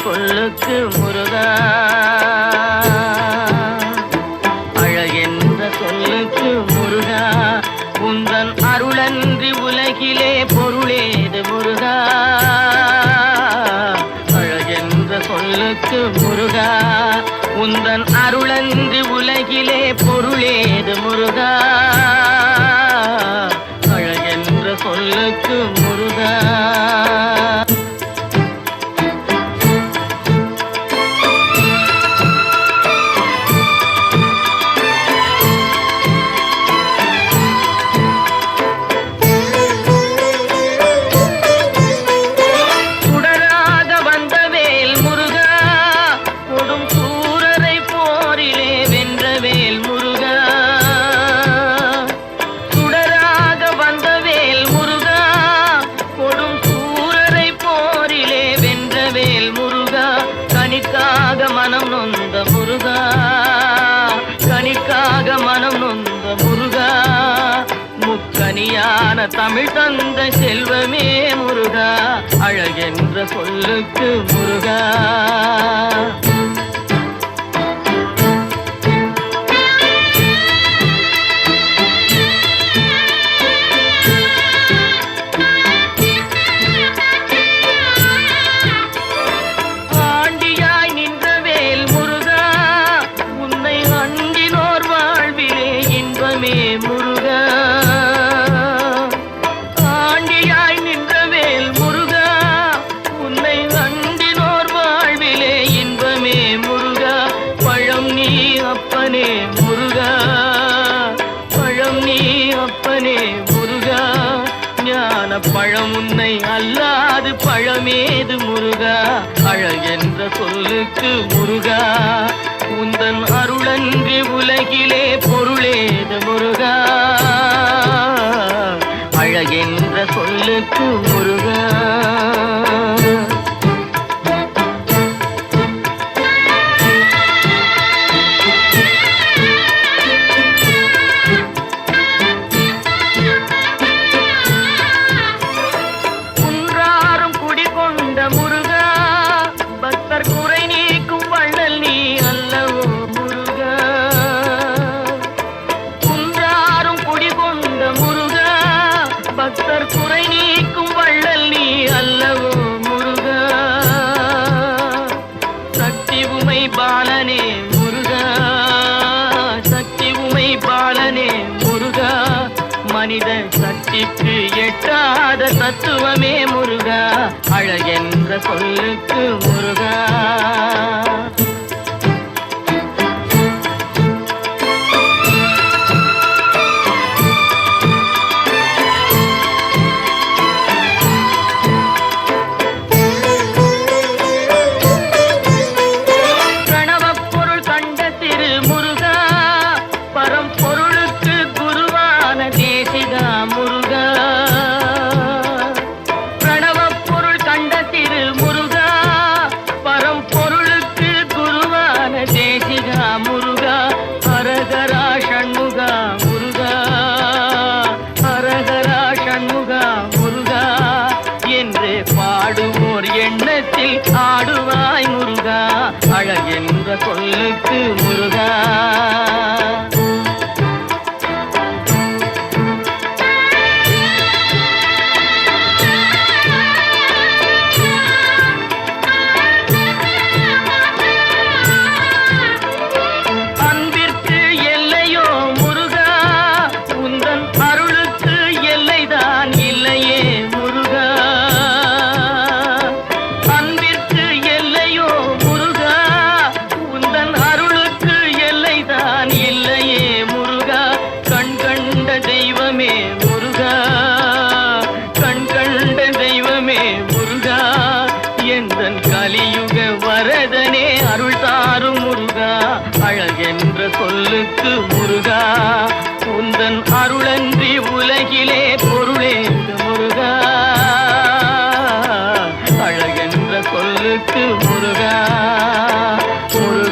சொல்லுக்கு முருகா, அழகென்ற சொல்லுக்கு முருகா, உந்தன் அருளன்றி உலகிலே பொருளேது முருகா, அழகென்ற சொல்லுக்கு முருகா, உந்தன் அருளன்றி உலகிலே பொருளேது முருகா, அழகென்ற சொல்லுக்கு முருகா. கனிக்காக மனம் நொந்த முருகா, கனிக்காக மனம் நொந்த முருகா, முக்கனியான தமிழ் தந்த செல்வமே முருகா, அழகென்ற சொல்லுக்கு முருகா. முருகா, ஆண்டியாய் நின்றவேல் முருகா, உன்னை அண்டினோர் வாழ்விலே இன்பமே முருகா, பழம் நீ அப்பனே முருகா, பழம் நீ அப்பனே முருகா, ஞான பழம் உன்னை அல்லாது பழமேது முருகா, அழகென்ற சொல்லுக்கு முருகா, உந்தன் அருளன்றி உலகிலே பொருளேது முருகா, அழகென்ற சொல்லுக்கு முருகா. குன்றாரும் குடிகொண்ட முருகா, பக்தர் குறை நீக்கும் வள்ளல் நீ அல்லவோ முருகா, குன்றாரும் குடிகொண்ட முருகா, பக்தர் குறை நீக்கும் வள்ளல் நீ அல்லவோ முருகா, சக்தி உமை பாலனே முருகா, சக்தி உமை பாலனே முருகா, மனித சக்திக்கு எட்டாத தத்துவமே முருகா, அழகென்ற சொல்லுக்கு முருகா. முருகா, ஹரஹரா ஷண்முகா முருகா, ஹரஹரா ஷண்முகா முருகா என்று பாடுவோர் எண்ணத்தில் ஆடுவாய் முருகா, அழகென்ற சொல்லுக்கு முருகா. கலியுக வரதனே அருள் தாரும் முருகா, அழகென்ற சொல்லுக்கு முருகா, உந்தன் அருளன்றி உலகிலே பொருளேது முருகா, அழகென்ற சொல்லுக்கு முருகா, முருகா.